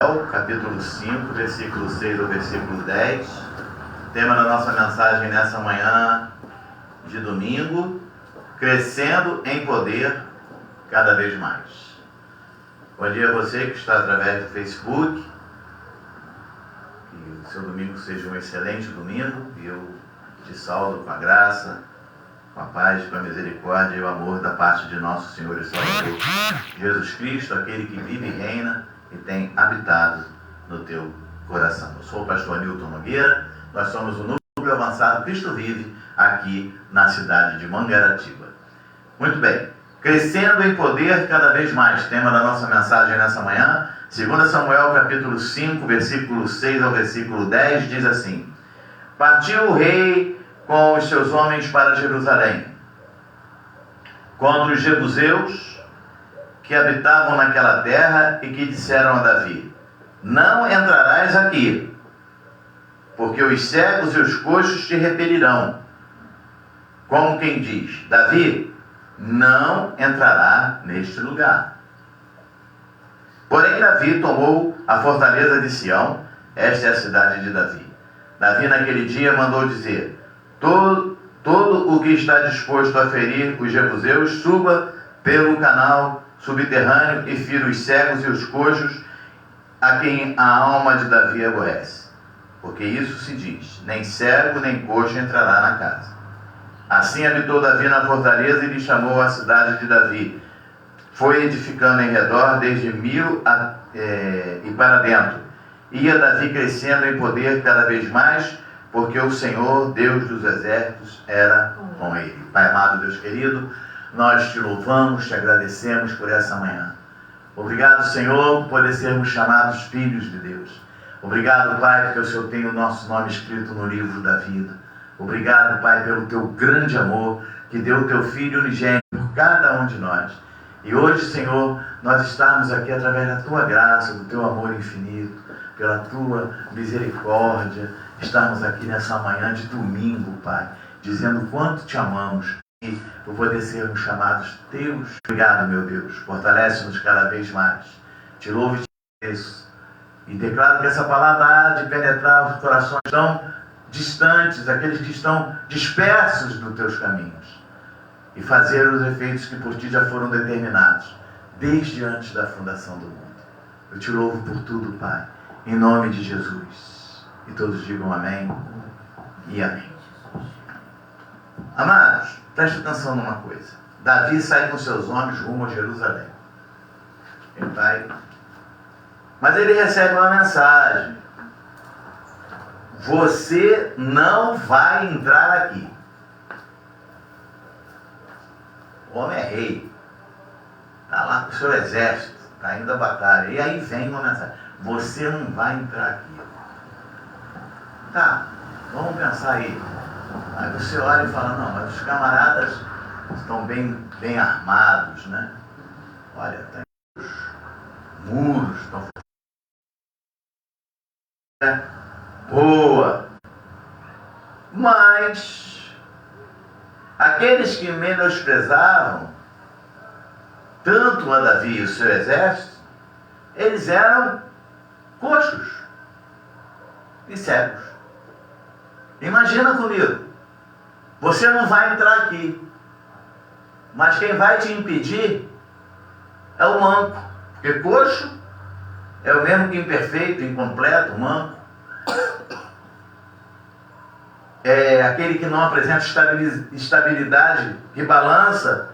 Capítulo 5, versículo 6 ao versículo 10. Tema da nossa mensagem nessa manhã de domingo: crescendo em poder cada vez mais. Bom dia a você que está através do Facebook. Que o seu domingo seja um excelente domingo. E eu te saúdo com a graça, com a paz, com a misericórdia e o amor da parte de nosso Senhor e Salvador Jesus Cristo, aquele que vive e reina e tem habitado no teu coração. Eu sou o pastor Nilton Nogueira. Nós somos o Núcleo Avançado Cristo Vive, aqui na cidade de Mangaratiba. Muito bem, crescendo em poder cada vez mais. Tema da nossa mensagem nessa manhã, 2 Samuel capítulo 5, versículo 6 ao versículo 10, diz assim: partiu o rei com os seus homens para Jerusalém, contra os jebuseus que habitavam naquela terra, e que disseram a Davi: não entrarás aqui, porque os cegos e os coxos te repelirão. Como quem diz: Davi não entrará neste lugar. Porém Davi tomou a fortaleza de Sião. Esta é a cidade de Davi. Davi naquele dia mandou dizer: todo o que está disposto a ferir os jebuseus, suba pelo canal subterrâneo e fira os cegos e os coxos, a quem a alma de Davi aborrece. Porque isso se diz: nem cego nem coxo entrará na casa. Assim habitou Davi na fortaleza e lhe chamou a cidade de Davi. Foi edificando em redor desde Milo e para dentro. Ia Davi crescendo em poder cada vez mais, porque o Senhor, Deus dos exércitos, era com ele. Pai amado, Deus querido, nós te louvamos, te agradecemos por essa manhã. Obrigado, Senhor, por poder sermos chamados filhos de Deus. Obrigado, Pai, porque o Senhor tem o nosso nome escrito no livro da vida. Obrigado, Pai, pelo teu grande amor, que deu o teu Filho unigênito por cada um de nós. E hoje, Senhor, nós estamos aqui através da tua graça, do teu amor infinito, pela tua misericórdia. Estamos aqui nessa manhã de domingo, Pai, dizendo quanto te amamos e por poder sermos chamados teus. Obrigado, meu Deus. Fortalece-nos cada vez mais. Te louvo e te agradeço. E declaro que essa palavra há de penetrar os corações tão distantes, aqueles que estão dispersos dos teus caminhos, e fazer os efeitos que por ti já foram determinados, desde antes da fundação do mundo. Eu te louvo por tudo, Pai, em nome de Jesus. E todos digam amém e amém. Amados, preste atenção numa coisa. Davi sai com seus homens rumo a Jerusalém. Ele vai, mas ele recebe uma mensagem: você não vai entrar aqui. O homem é rei, está lá com o seu exército, está indo à batalha, e aí vem uma mensagem: você não vai entrar aqui. Tá, vamos pensar aí. Aí você olha e fala: não, mas os camaradas estão bem armados, né? Olha, tem os muros, estão... boa. Mas aqueles que menosprezavam tanto a Davi e o seu exército, eles eram coxos e cegos. Imagina comigo, você não vai entrar aqui, mas quem vai te impedir é o manco, porque coxo é o mesmo que imperfeito, incompleto, manco. É aquele que não apresenta estabilidade, que balança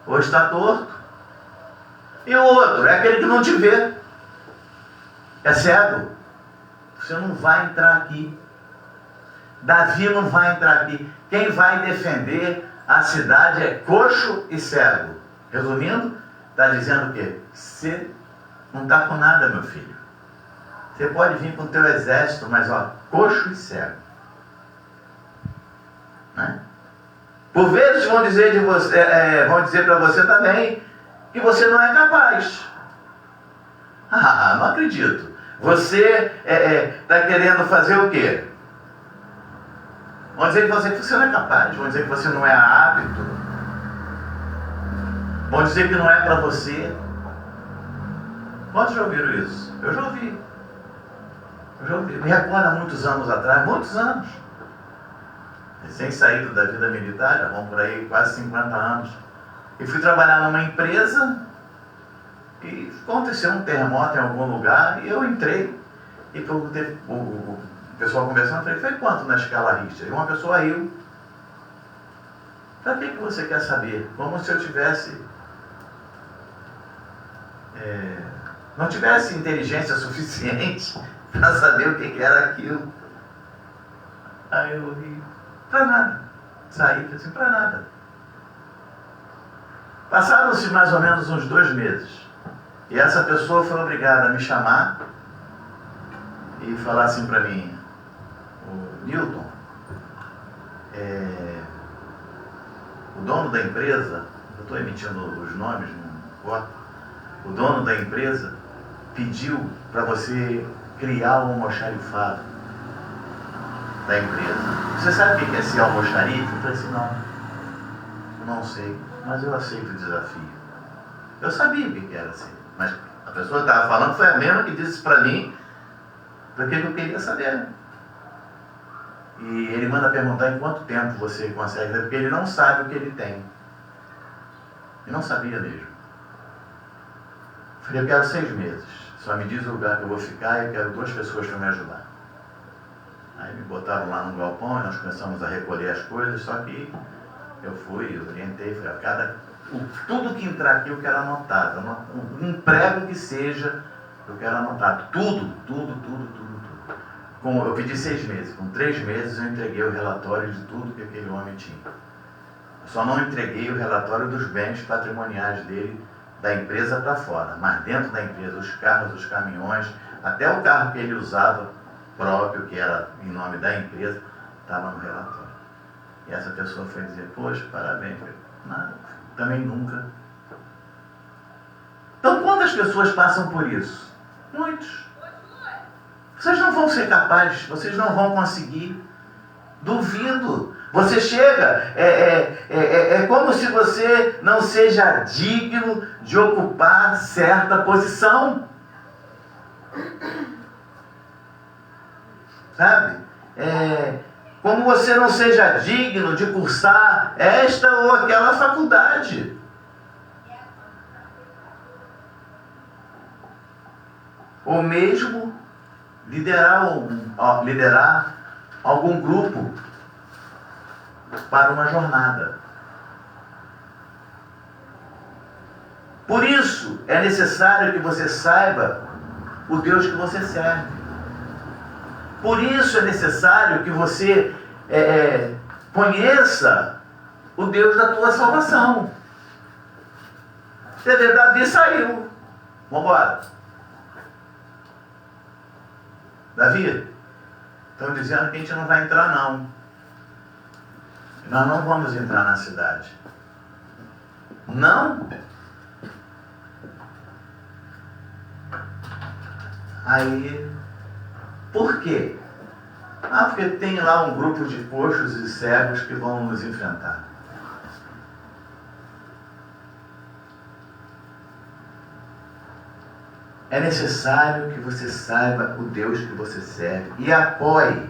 ou está torto. E o outro é aquele que não te vê, é cego. Você não vai entrar aqui. Davi não vai entrar aqui. Quem vai defender a cidade é coxo e cego. Resumindo, está dizendo o quê? Você não está com nada, meu filho. Você pode vir com o teu exército, mas coxo e cego. Né? Por vezes vão dizer para você também que você não é capaz. Não acredito. Você está querendo fazer o quê? Vão dizer que você não é capaz. Vão dizer que você não é apto. Vão dizer que não é para você. Quantos já ouviram isso? Eu já ouvi. Eu me recordo há muitos anos atrás, muitos anos, recém-saído da vida militar, já vão por aí quase 50 anos, e fui trabalhar numa empresa e aconteceu um terremoto em algum lugar e eu entrei e perguntei, o pessoal conversando, falei, foi quanto na escala Richter? E uma pessoa riu. Para que você quer saber? Como se eu tivesse... não tivesse inteligência suficiente para saber o que era aquilo. Aí eu ri, para nada. Saí assim, para nada. Passaram-se mais ou menos uns 2 meses. E essa pessoa foi obrigada a me chamar e falar assim para mim, o Newton, o dono da empresa, eu estou emitindo os nomes, não importa, o dono da empresa pediu para você criar um almoxarifado da empresa. Você sabe o que é esse almoxarife? Eu falei assim, não sei, mas eu aceito o desafio. Eu sabia o que era assim, mas a pessoa que estava falando foi a mesma que disse para mim porque eu queria saber. E ele manda perguntar em quanto tempo você consegue, porque ele não sabe o que ele tem. Ele não sabia mesmo. Eu falei, eu quero 6 meses. Só me diz o lugar que eu vou ficar e eu quero 2 pessoas para me ajudar. Aí me botaram lá no galpão e nós começamos a recolher as coisas, só que eu fui, eu orientei, falei, tudo que entrar aqui eu quero anotado. Um emprego que seja, eu quero anotado. Tudo. Eu pedi 6 meses. Com 3 meses eu entreguei o relatório de tudo que aquele homem tinha. Eu só não entreguei o relatório dos bens patrimoniais dele, da empresa para fora. Mas dentro da empresa, os carros, os caminhões, até o carro que ele usava próprio, que era em nome da empresa, estava no relatório. E essa pessoa foi dizer, poxa, parabéns. Nada, também nunca. Então quantas pessoas passam por isso? Muitos. Vocês não vão ser capazes, vocês não vão conseguir. Duvido. Você chega, é como se você não seja digno de ocupar certa posição. Sabe? Como você não seja digno de cursar esta ou aquela faculdade. Ou mesmo liderar algum grupo para uma jornada. Por isso, é necessário que você saiba o Deus que você serve. Por isso é necessário que você conheça o Deus da tua salvação. Você vê, Davi saiu. Vamos embora. Davi, estão dizendo que a gente não vai entrar não. Nós não vamos entrar na cidade. Não? Aí, por quê? Porque tem lá um grupo de coxos e cegos que vão nos enfrentar. É necessário que você saiba o Deus que você serve e apoie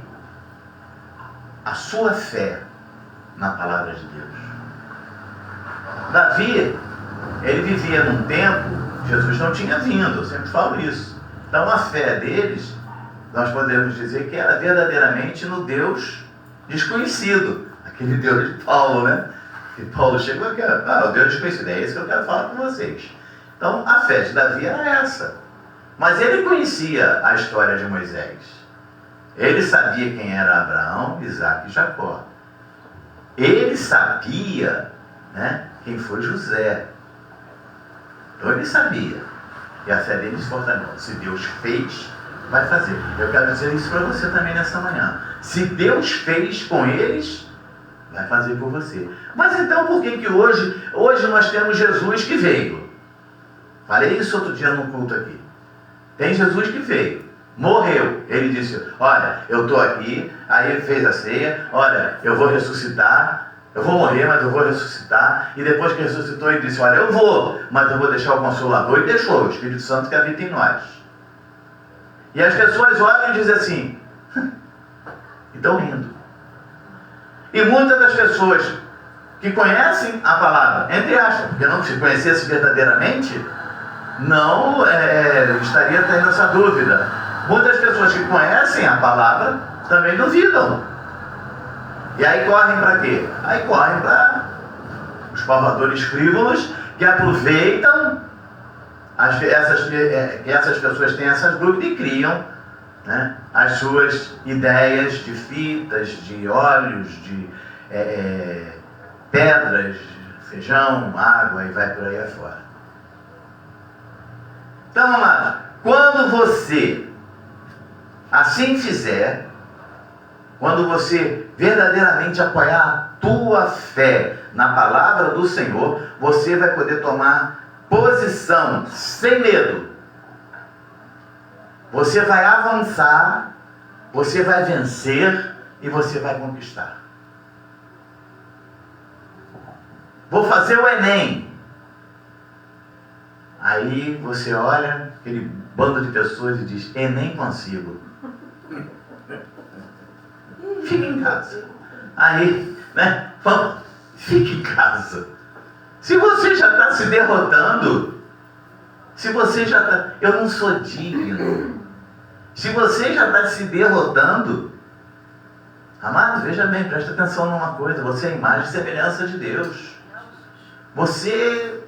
a sua fé na palavra de Deus. Davi, ele vivia num tempo, Jesus não tinha vindo, eu sempre falo isso. Então a fé deles, nós podemos dizer que era verdadeiramente no Deus desconhecido, aquele Deus de Paulo, né? E Paulo chegou aqui, o Deus desconhecido, é isso que eu quero falar com vocês. Então a fé de Davi era essa. Mas ele conhecia a história de Moisés. Ele sabia quem era Abraão, Isaac e Jacó. Ele sabia, né, quem foi José. Então ele sabia. E a fé dele se fortaleceu. Se Deus fez, vai fazer. Eu quero dizer isso para você também nessa manhã. Se Deus fez com eles, vai fazer por você. Mas então por que hoje nós temos Jesus que veio? Falei isso outro dia no culto aqui. Tem Jesus que veio, morreu. Ele disse, olha, eu estou aqui. Aí ele fez a ceia, olha, eu vou ressuscitar. Eu vou morrer, mas eu vou ressuscitar. E depois que ressuscitou, ele disse, olha, eu vou, mas eu vou deixar o Consolador. E deixou o Espírito Santo que habita em nós. E as pessoas olham e dizem assim, e estão rindo. E muitas das pessoas que conhecem a palavra, entre aspas, porque não se conhecesse verdadeiramente, não estaria tendo essa dúvida. Muitas pessoas que conhecem a palavra também duvidam. E aí correm para quê? Aí correm para os falsadores frívolos que aproveitam que essas pessoas têm essas dúvidas e criam, né, as suas ideias de fitas, de óleos, de pedras, feijão, água e vai por aí afora. Então, amados, quando você assim fizer, quando você verdadeiramente apoiar a tua fé na palavra do Senhor, você vai poder tomar posição sem medo. Você vai avançar, você vai vencer e você vai conquistar. Vou fazer o Enem. Aí você olha aquele bando de pessoas e diz, Enem consigo. Fique em casa. Aí, né? Fique em casa. Se você já está se derrotando, se você já está... Eu não sou digno. Se você já está se derrotando, amado, veja bem, presta atenção numa coisa. Você é a imagem e semelhança de Deus. Você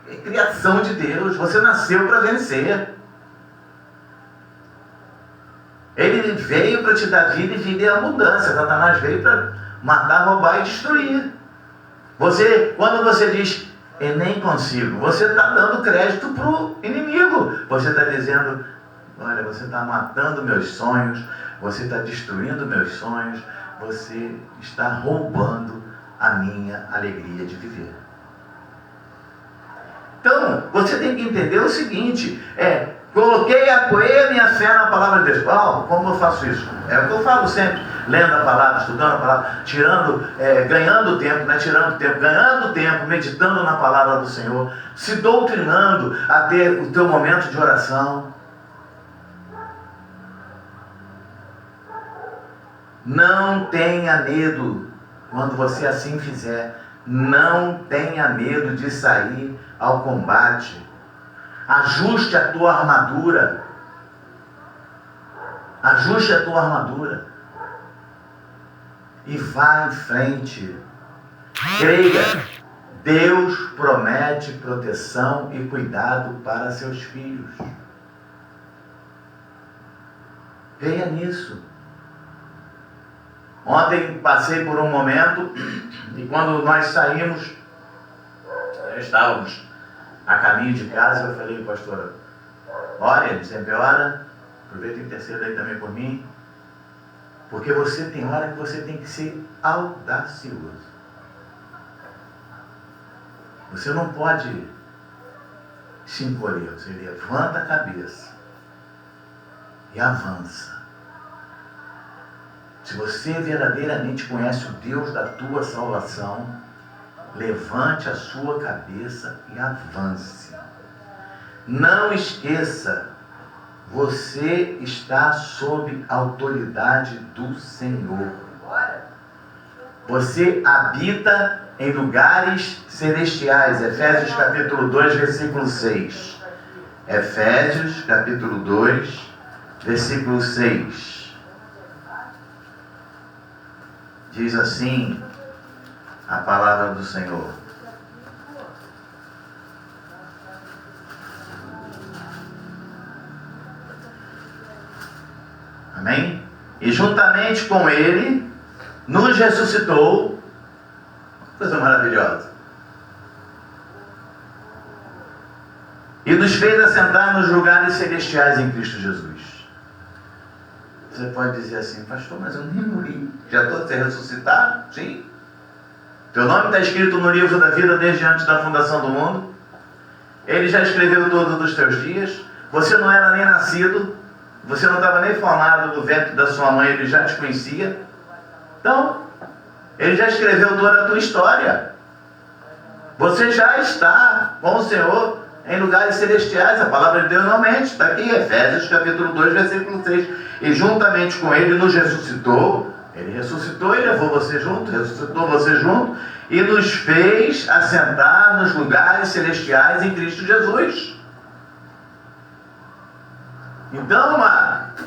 é criação de Deus. Você nasceu para vencer. Ele veio para te dar vida e vida em abundância. Satanás veio para matar, roubar e destruir. Quando você diz, nem consigo, você está dando crédito para o inimigo. Você está dizendo, olha, você está matando meus sonhos, você está destruindo meus sonhos, você está roubando a minha alegria de viver. Então, você tem que entender o seguinte, apoiei a minha fé na palavra de Deus. Como eu faço isso? É o que eu falo sempre, lendo a palavra, estudando a palavra, ganhando tempo, ganhando tempo, meditando na palavra do Senhor, se doutrinando a ter o teu momento de oração. Não tenha medo quando você assim fizer. Não tenha medo de sair ao combate. Ajuste a tua armadura. Ajuste a tua armadura. E vá em frente. Creia. Deus promete proteção e cuidado para seus filhos. Creia nisso. Ontem passei por um momento e quando nós saímos, estávamos a caminho de casa, eu falei, pastora, ore, ele sempre ora, aproveita e interceda aí também por mim, porque você tem hora que você tem que ser audacioso. Você não pode se encolher, você levanta a cabeça e avança. Se você verdadeiramente conhece o Deus da tua salvação, levante a sua cabeça e avance. Não esqueça, você está sob a autoridade do Senhor. Você habita em lugares celestiais. Efésios capítulo 2, versículo 6. Efésios capítulo 2, versículo 6. Diz assim a palavra do Senhor. Amém? E juntamente com Ele, nos ressuscitou. Coisa maravilhosa. E nos fez assentar nos lugares celestiais em Cristo Jesus. Você pode dizer assim, pastor, mas eu nem morri. Já estou a ser ressuscitado? Sim. Teu nome está escrito no livro da vida desde antes da fundação do mundo. Ele já escreveu todos os teus dias. Você não era nem nascido. Você não estava nem formado do ventre da sua mãe. Ele já te conhecia. Então, ele já escreveu toda a tua história. Você já está com o Senhor em lugares celestiais. A palavra de Deus não mente. Está aqui, Efésios capítulo 2, versículo 6. E juntamente com ele nos ressuscitou. Ele ressuscitou e levou você junto, ressuscitou você junto, e nos fez assentar nos lugares celestiais em Cristo Jesus. Então, amado,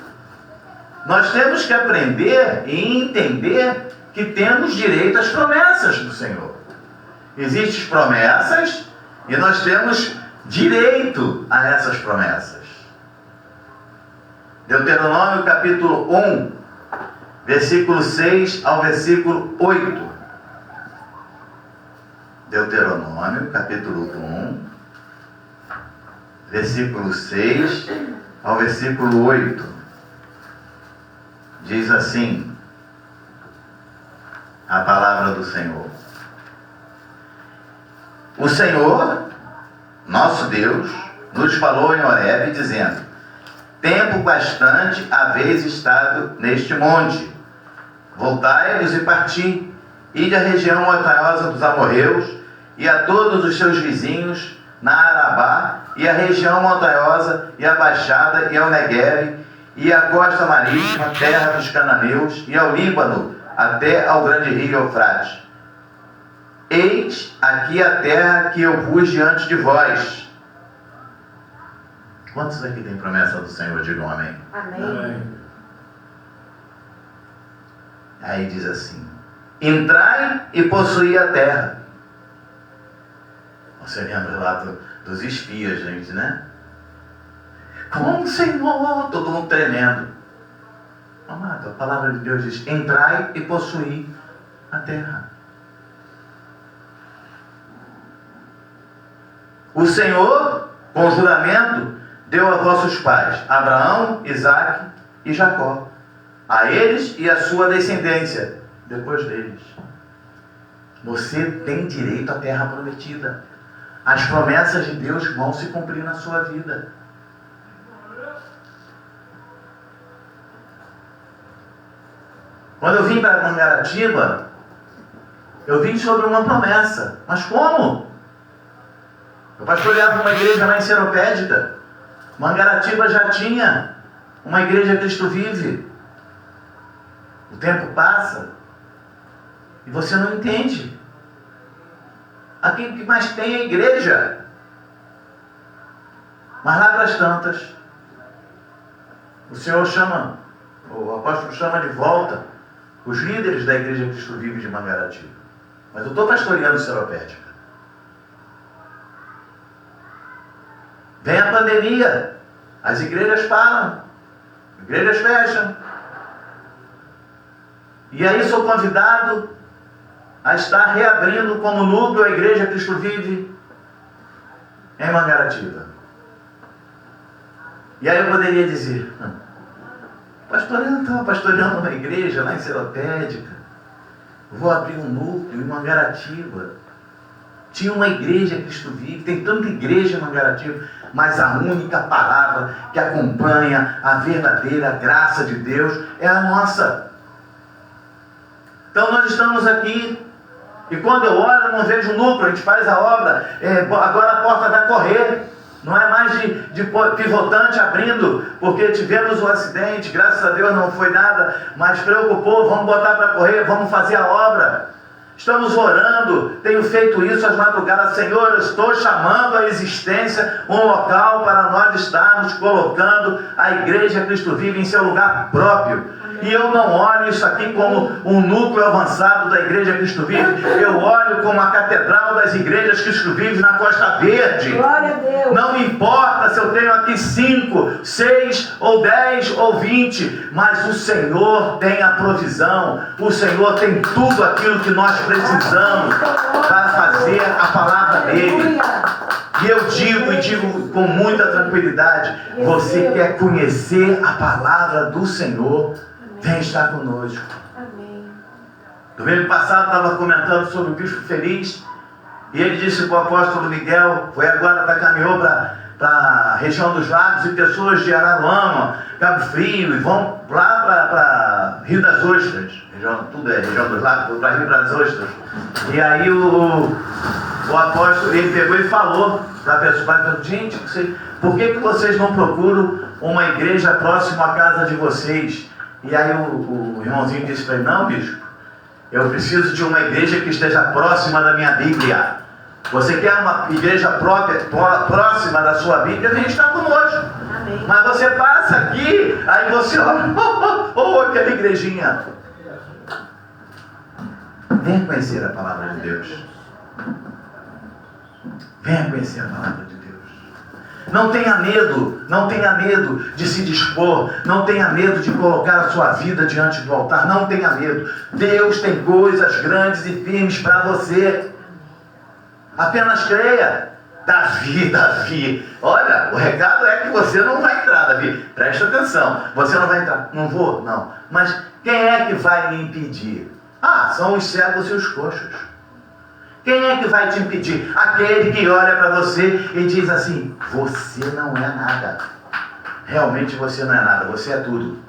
nós temos que aprender e entender que temos direito às promessas do Senhor. Existem promessas e nós temos direito a essas promessas. Deuteronômio capítulo 1, versículo 6 ao versículo 8. Deuteronômio capítulo 1, versículo 6 ao versículo 8. Diz assim a palavra do Senhor: O Senhor, nosso Deus, nos falou em Horebe, dizendo: Tempo bastante haveis estado neste monte. Voltai-vos e parti, ide à região montanhosa dos amorreus, e a todos os seus vizinhos, na Arabá, e a região montanhosa, e a baixada, e ao Negueve, e a costa marítima, terra dos cananeus, e ao Líbano, até ao grande rio Eufrates. Eis aqui a terra que eu pus diante de vós. Quantos aqui tem promessa do Senhor? Digam amém. Amém. Aí diz assim: entrai e possuí a terra. Você lembra lá dos espias, gente, né? Como, Senhor? Todo mundo tremendo. Amado, a palavra de Deus diz: entrai e possuí a terra. O Senhor, com juramento, deu a vossos pais, Abraão, Isaque e Jacó, a eles e a sua descendência, depois deles. Você tem direito à terra prometida. As promessas de Deus vão se cumprir na sua vida. Quando eu vim para Mangaratiba, eu vim sobre uma promessa. Mas como? Eu pastoreava uma igreja lá em Seropédica. Mangaratiba já tinha uma igreja Cristo Vive. O tempo passa e você não entende. Aqui o que mais tem é igreja. Mas lá para as tantas, o Senhor chama, o apóstolo chama de volta os líderes da igreja Cristo Vive de Mangaratiba. Mas eu estou pastoreando Seropédica. Vem a pandemia, as igrejas param, igrejas fecham. E aí sou convidado a estar reabrindo como núcleo a igreja Cristo Vive em Mangaratiba. E aí eu poderia dizer: estava pastoreando uma igreja lá em Seropédica, vou abrir um núcleo em Mangaratiba. Tinha uma igreja Cristo Vive, tem tanta igreja em Mangaratiba, mas a única palavra que acompanha a verdadeira graça de Deus é a nossa. Então nós estamos aqui, e quando eu olho eu não vejo núcleo, a gente faz a obra, agora a porta vai correr, não é mais de pivotante abrindo, porque tivemos um acidente, graças a Deus não foi nada, mas preocupou, vamos botar para correr, vamos fazer a obra. Estamos orando, tenho feito isso às madrugadas. Senhor, eu estou chamando à existência um local para nós estarmos colocando a igreja Cristo Vive em seu lugar próprio. E eu não olho isso aqui como um núcleo avançado da igreja Cristo Vive. Eu olho como a catedral das igrejas Cristo Vive na Costa Verde. Glória a Deus. Não importa se eu tenho aqui 5, 6 ou 10 ou 20, mas o Senhor tem a provisão. O Senhor tem tudo aquilo que nós precisamos para fazer a palavra dele. E eu digo com muita tranquilidade: você quer conhecer a palavra do Senhor? Vem estar conosco. Amém. Domingo passado estava comentando sobre o bispo feliz, e ele disse que o apóstolo Miguel caminhou para a região dos lagos, e pessoas de Araruama, Cabo Frio, e vão lá para Rio das Ostras, tudo é região dos lagos, para Rio das Ostras. E aí o o apóstolo, ele pegou e falou da pessoa, gente, por que vocês não procuram uma igreja próxima à casa de vocês? E aí o irmãozinho disse para ele, não, bispo, eu preciso de uma igreja que esteja próxima da minha Bíblia. Você quer uma igreja próxima da sua Bíblia? Vem estar conosco. Amém. Mas você passa aqui, aí você olha, aquela igrejinha. Venha conhecer a palavra de Deus. Venha conhecer a palavra de Deus. Não tenha medo de se dispor, não tenha medo de colocar a sua vida diante do altar, não tenha medo. Deus tem coisas grandes e firmes para você. Apenas creia. Davi, olha, o recado é que você não vai entrar, Davi, presta atenção, você não vai entrar, não vou, não, mas quem é que vai me impedir? São os cegos e os coxos. Quem é que vai te impedir? Aquele que olha para você e diz assim, você não é nada. Realmente você não é nada, você é tudo.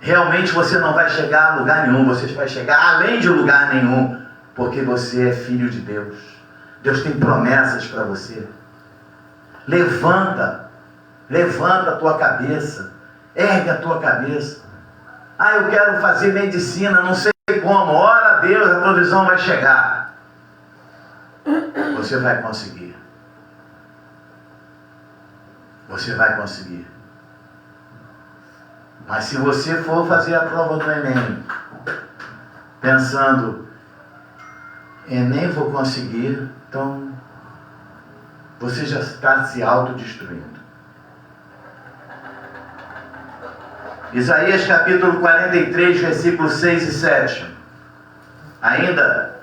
Realmente você não vai chegar a lugar nenhum, você vai chegar além de lugar nenhum, porque você é filho de Deus. Deus tem promessas para você. Levanta a tua cabeça, ergue a tua cabeça. Eu quero fazer medicina, não sei como, ora a Deus, a provisão vai chegar. Você vai conseguir. Você vai conseguir. Mas se você for fazer a prova do Enem, pensando, nem vou conseguir, então você já está se autodestruindo. Isaías capítulo 43, versículos 6 e 7. Ainda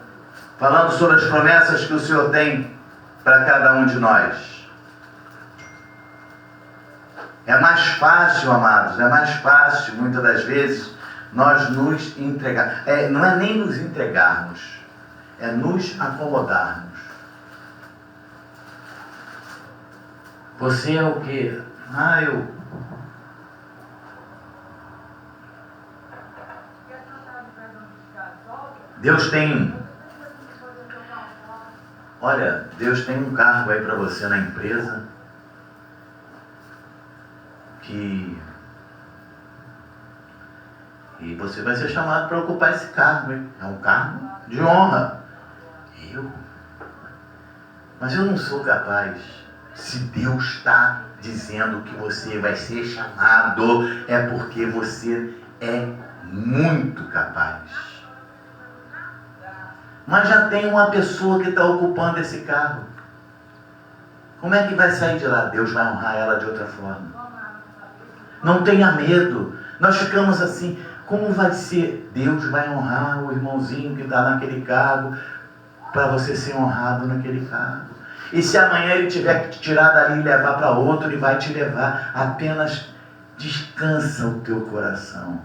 falando sobre as promessas que o Senhor tem para cada um de nós. É mais fácil, amados, é mais fácil, muitas das vezes, nós nos entregarmos. Não é nem nos entregarmos, é nos acomodarmos. Você é o quê? Deus tem um cargo aí para você na empresa e você vai ser chamado para ocupar esse cargo, hein? É um cargo de honra. Mas eu não sou capaz. Se Deus está dizendo que você vai ser chamado, é porque você é muito capaz. Mas já tem uma pessoa que está ocupando esse cargo. Como é que vai sair de lá? Deus vai honrar ela de outra forma. Não tenha medo. Nós ficamos assim, como vai ser? Deus vai honrar o irmãozinho que está naquele cargo, para você ser honrado naquele cargo. E se amanhã ele tiver que te tirar dali e levar para outro, ele vai te levar. Apenas descansa o teu coração.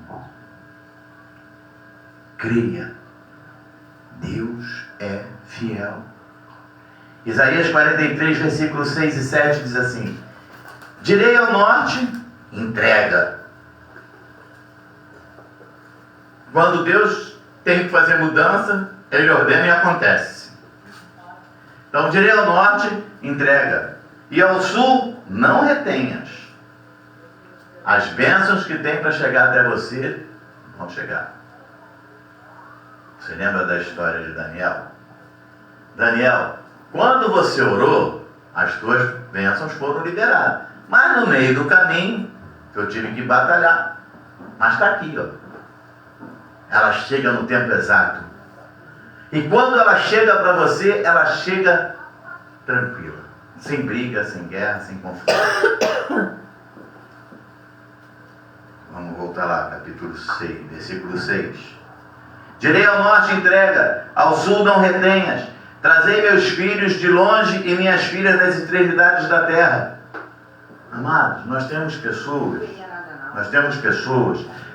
Creia. Deus é fiel. Isaías 43, versículos 6 e 7 diz assim: direi ao norte, entrega. Quando Deus tem que fazer mudança, Ele ordena e acontece. Então, direi ao norte, entrega. E ao sul, não retenhas. As bênçãos que tem para chegar até você, vão chegar. Você lembra da história de Daniel? Daniel, quando você orou, as tuas bênçãos foram liberadas. Mas no meio do caminho, eu tive que batalhar. Mas está aqui, ó. Ela chega no tempo exato. E quando ela chega para você, ela chega tranquila. Sem briga, sem guerra, sem conflito. Vamos voltar lá, capítulo 6, versículo 6. Direi ao norte, entrega, ao sul não retenhas. Trazei meus filhos de longe e minhas filhas das extremidades da terra. Amados, nós temos pessoas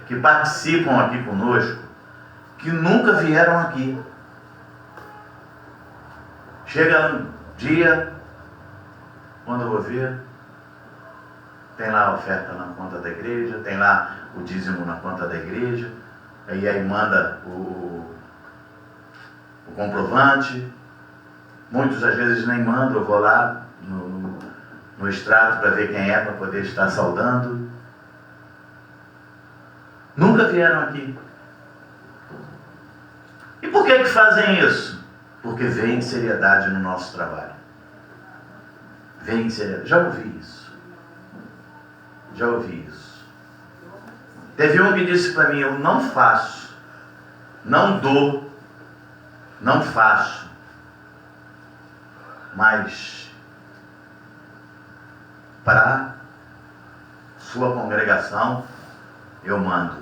que participam aqui conosco, que nunca vieram aqui. Chega um dia, quando eu vou ver, tem lá a oferta na conta da igreja, tem lá o dízimo na conta da igreja, e aí manda o o comprovante. Muitos às vezes nem mandam, eu vou lá no extrato para ver quem é, para poder estar saudando. Nunca vieram aqui. E por que fazem isso? Porque veem seriedade no nosso trabalho. Veem seriedade. Já ouvi isso. Já ouvi isso. Teve um que disse para mim: eu não faço, não dou, não faço, mas para sua congregação eu mando,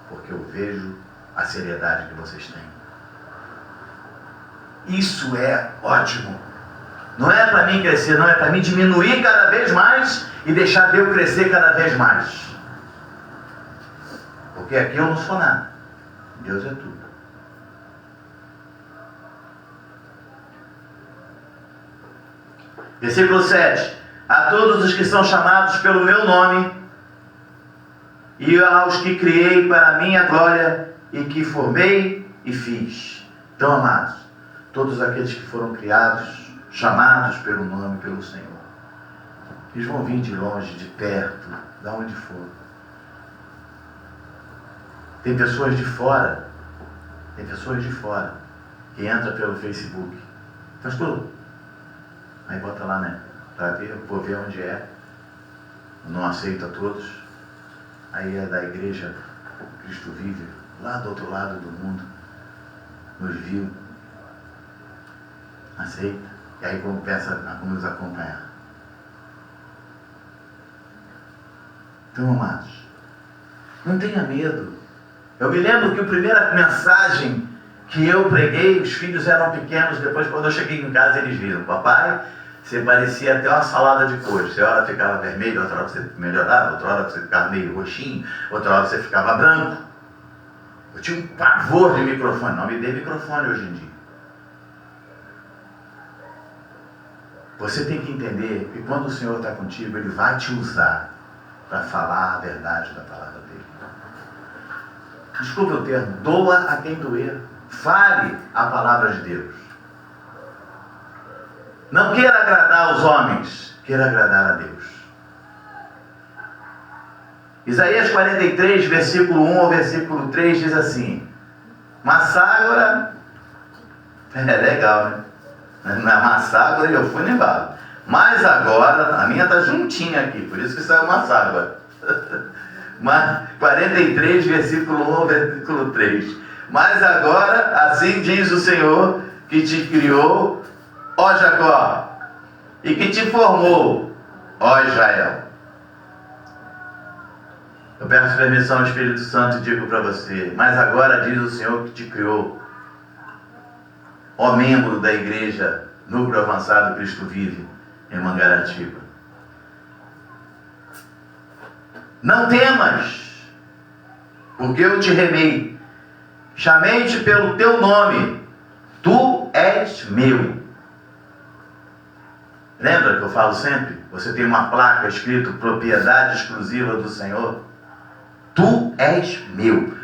porque eu vejo a seriedade que vocês têm. Isso é ótimo. Não é para mim crescer, não, é para mim diminuir cada vez mais e deixar Deus crescer cada vez mais. Porque aqui eu não sou nada. Deus é tudo. Versículo 7. A todos os que são chamados pelo meu nome e aos que criei para a minha glória e que formei e fiz. Então, amados, todos aqueles que foram criados, chamados pelo nome, pelo Senhor, eles vão vir de longe, de perto, de onde for. Tem pessoas de fora, que entram pelo Facebook. Pastor, aí bota lá, né? Para ver, eu vou ver onde é. Não aceita todos. Aí é da igreja Cristo Vive, lá do outro lado do mundo. Nos viu. Aceita. E aí começa a nos acompanhar. Então, amados, não tenha medo. Eu me lembro que a primeira mensagem que eu preguei, os filhos eram pequenos. Depois, quando eu cheguei em casa, eles viram: papai, você parecia até uma salada de cores. Você hora ficava vermelho, outra hora você melhorava, outra hora você ficava meio roxinho, outra hora você ficava branco. Eu tinha um pavor de microfone. Não me dê microfone hoje em dia. Você tem que entender que quando o Senhor está contigo, Ele vai te usar para falar a verdade da palavra dEle. Desculpe o termo, doa a quem doer. Fale a palavra de Deus. Não queira agradar os homens, queira agradar a Deus. Isaías 43, versículo 1 ao versículo 3 diz assim: Masságora, é legal, né? Na Masságora eu fui nevado. Mas agora, a minha está juntinha aqui, por isso que saiu Masságora. 43, versículo 1 ao versículo 3. Mas agora, assim diz o Senhor, que te criou, ó Jacó, e que te formou, ó Israel. Eu peço permissão ao Espírito Santo e digo para você: mas agora diz o Senhor que te criou, ó membro da igreja Núcleo Avançado Cristo Vive, em Mangaratiba. Não temas, porque eu te remei, chamei-te pelo teu nome, tu és meu. Lembra que eu falo sempre? Você tem uma placa escrito propriedade exclusiva do Senhor. Tu és meu.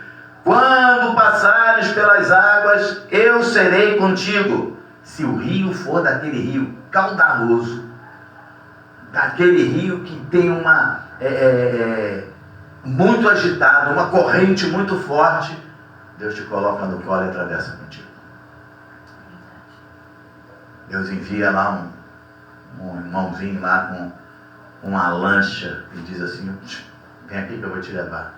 Quando passares pelas águas, eu serei contigo. Se o rio for daquele rio caudaloso, daquele rio que tem muito agitado, uma corrente muito forte, Deus te coloca no colo e atravessa contigo. Deus envia lá um irmãozinho lá com uma lancha e diz assim: vem aqui que eu vou te levar.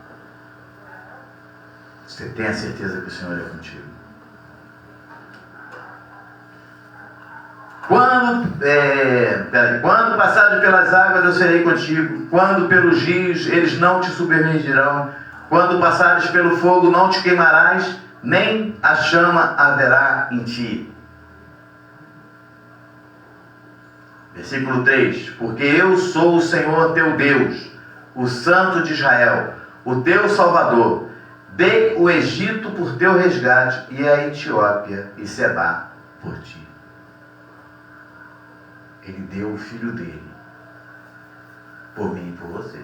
Você tem a certeza que o Senhor é contigo. Quando passares pelas águas, eu serei contigo. Quando pelos rios, eles não te submergirão. Quando passares pelo fogo, não te queimarás, nem a chama haverá em ti. Versículo 3. Porque eu sou o Senhor teu Deus, o Santo de Israel, o teu Salvador. Dei o Egito por teu resgate, e a Etiópia e Sebá por ti. Ele deu o filho dele por mim e por você.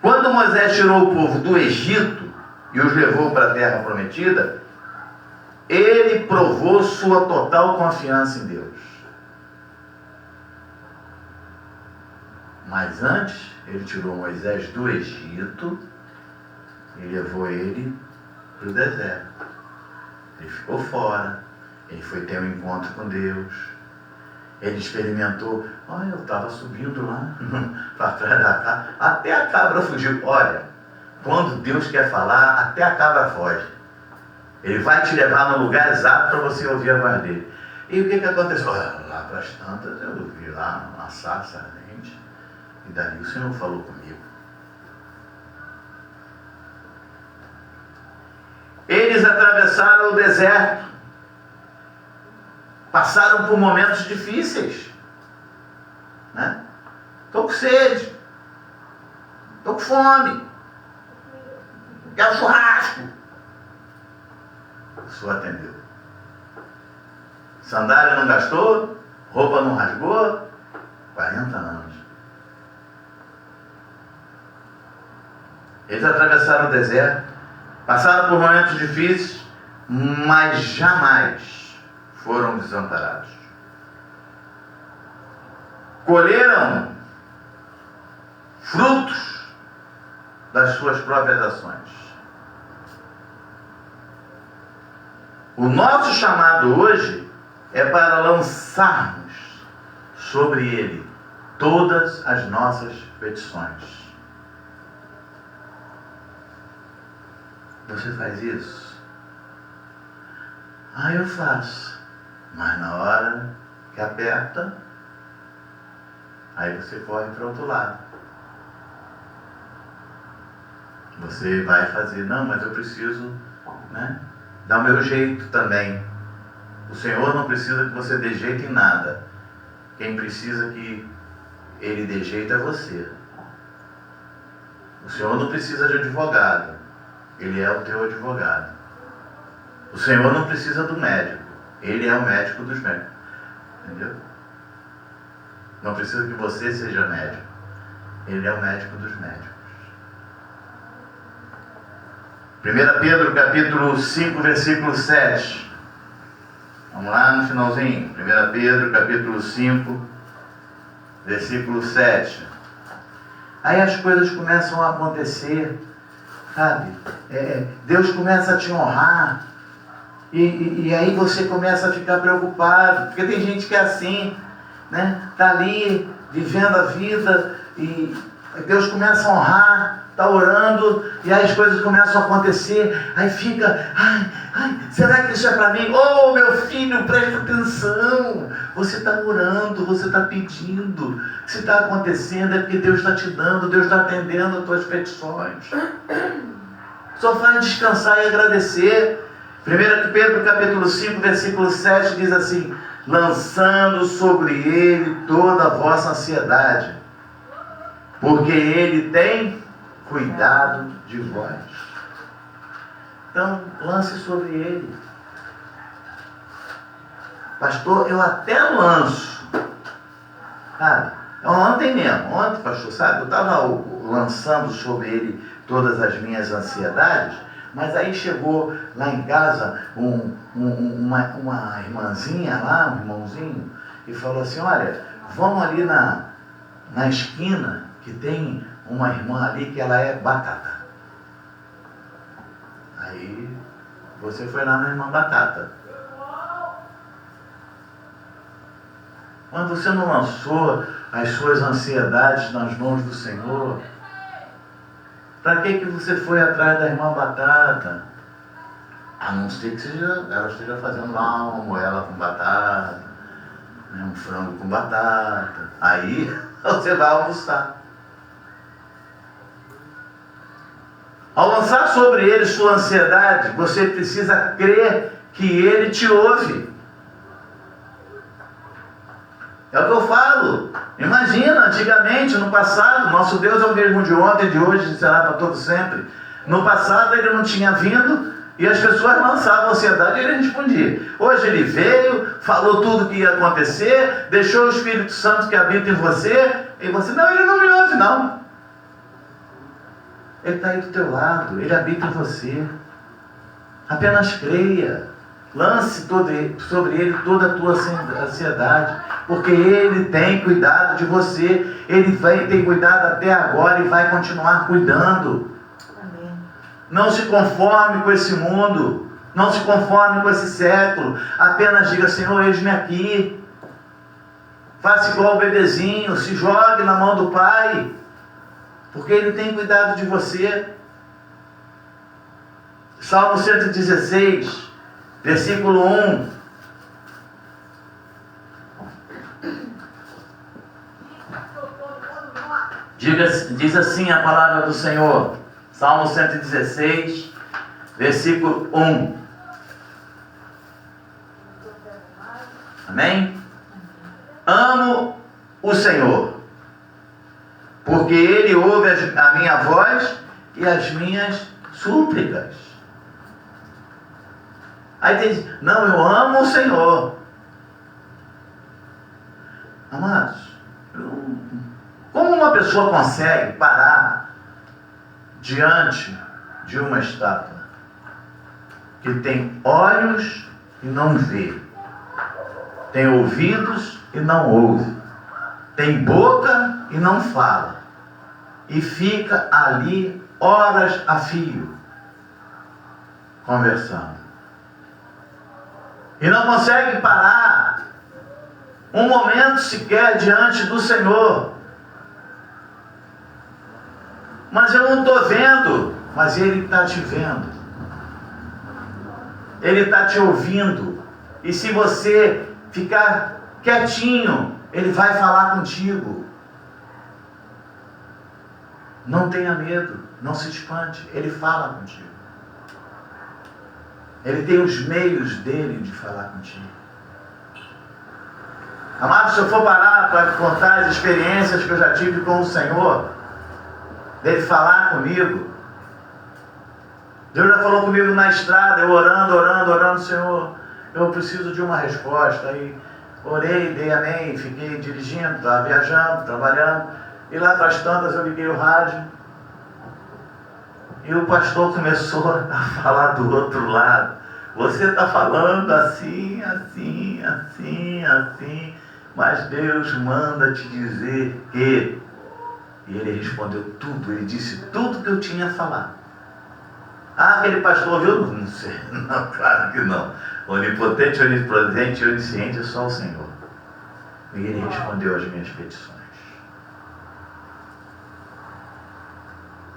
Quando Moisés tirou o povo do Egito, e os levou para a terra prometida, ele provou sua total confiança em Deus. Mas antes, ele tirou Moisés do Egito e levou ele para o deserto. Ele ficou fora, ele foi ter um encontro com Deus, ele experimentou. Olha, eu estava subindo lá para trás da cabra, até a cabra fugiu. Olha, quando Deus quer falar, até a cabra foge. Ele vai te levar no lugar exato para você ouvir a voz dele. E o que aconteceu? Lá para as tantas, eu vi lá uma sarça ardente, e dali o Senhor falou comigo. Eles atravessaram o deserto, passaram por momentos difíceis, né? Estou com sede, estou com fome, quero churrasco. O Senhor atendeu. Sandália não gastou, roupa não rasgou, 40 anos. Eles atravessaram o deserto, passaram por momentos difíceis, mas jamais foram desamparados. Colheram frutos das suas próprias ações. O nosso chamado hoje é para lançarmos sobre Ele todas as nossas petições. Você faz isso? Eu faço. Mas na hora que aperta, aí você corre para o outro lado. Você vai fazer, não, mas eu preciso, né, dar o meu jeito também. O Senhor não precisa que você dê jeito em nada. Quem precisa que Ele dê jeito é você. O Senhor não precisa de advogado. Ele é o teu advogado. O Senhor não precisa do médico. Ele é o médico dos médicos. Entendeu? Não precisa que você seja médico. Ele é o médico dos médicos. 1 Pedro capítulo 5, versículo 7. Vamos lá no finalzinho. 1 Pedro capítulo 5, versículo 7. Aí as coisas começam a acontecer, sabe? Deus começa a te honrar. E aí você começa a ficar preocupado, porque tem gente que é assim, né? Está ali vivendo a vida e Deus começa a honrar, está orando, e aí as coisas começam a acontecer, aí fica, será que isso é para mim? Oh, meu filho, presta atenção, você está orando, você está pedindo, se está acontecendo é porque Deus está te dando, Deus está atendendo as tuas petições. Só faz descansar e agradecer. 1 Pedro capítulo 5, versículo 7 diz assim: lançando sobre ele toda a vossa ansiedade, porque ele tem cuidado de vós. Então, lance sobre ele. Pastor, eu até lanço. Sabe? Ontem mesmo, pastor, sabe? Eu estava lançando sobre ele todas as minhas ansiedades, mas aí chegou lá em casa uma irmãzinha lá, um irmãozinho, e falou assim: olha, vamos ali na esquina, que tem uma irmã ali que ela é batata. Aí você foi lá na irmã batata. Mas você não lançou as suas ansiedades nas mãos do Senhor? Para que você foi atrás da irmã batata? A não ser que ela esteja fazendo lá uma moela com batata, né, um frango com batata. Aí você vai almoçar. Ao lançar sobre ele sua ansiedade, você precisa crer que ele te ouve. É o que eu falo. Imagina, antigamente, no passado, nosso Deus é o mesmo de ontem, de hoje, e será para todo sempre. No passado ele não tinha vindo e as pessoas lançavam ansiedade e ele respondia. Hoje ele veio, falou tudo o que ia acontecer, deixou o Espírito Santo que habita em você, e você, não, ele não me ouve não. Ele está aí do teu lado, Ele habita em você. Apenas creia. Lance sobre Ele toda a tua ansiedade, porque Ele tem cuidado de você. Ele tem cuidado até agora e vai continuar cuidando. Amém. Não se conforme com esse mundo, não se conforme com esse século. Apenas diga: Senhor, eis-me aqui. Faça igual o bebezinho, se jogue na mão do Pai, porque Ele tem cuidado de você. Salmo 116, versículo 1. Diz assim a palavra do Senhor. Salmo 116, versículo 1. Amém? Amo o Senhor, porque Ele ouve a minha voz e as minhas súplicas. Aí diz: não, eu amo o Senhor. Amados, como uma pessoa consegue parar diante de uma estátua que tem olhos e não vê, tem ouvidos e não ouve, tem boca e não fala, e fica ali horas a fio conversando, e não consegue parar um momento sequer diante do Senhor? Mas eu não estou vendo, mas Ele está te vendo, Ele está te ouvindo, e se você ficar quietinho, Ele vai falar contigo. Não tenha medo, não se espante, Ele fala contigo. Ele tem os meios dele de falar contigo. Amado, se eu for parar para contar as experiências que eu já tive com o Senhor, dele falar comigo, Deus já falou comigo na estrada, eu orando, Senhor, eu preciso de uma resposta. Aí orei, dei amém, fiquei dirigindo, estava viajando, trabalhando, e lá para as tantas eu liguei o rádio, e o pastor começou a falar do outro lado: você está falando assim, assim, assim, assim, mas Deus manda te dizer que... E ele respondeu tudo, ele disse tudo que eu tinha a falar. Ah, aquele pastor ouviu? Não sei, não, claro que não. Onipotente, onipresente e onisciente é só o Senhor. E Ele respondeu às minhas petições.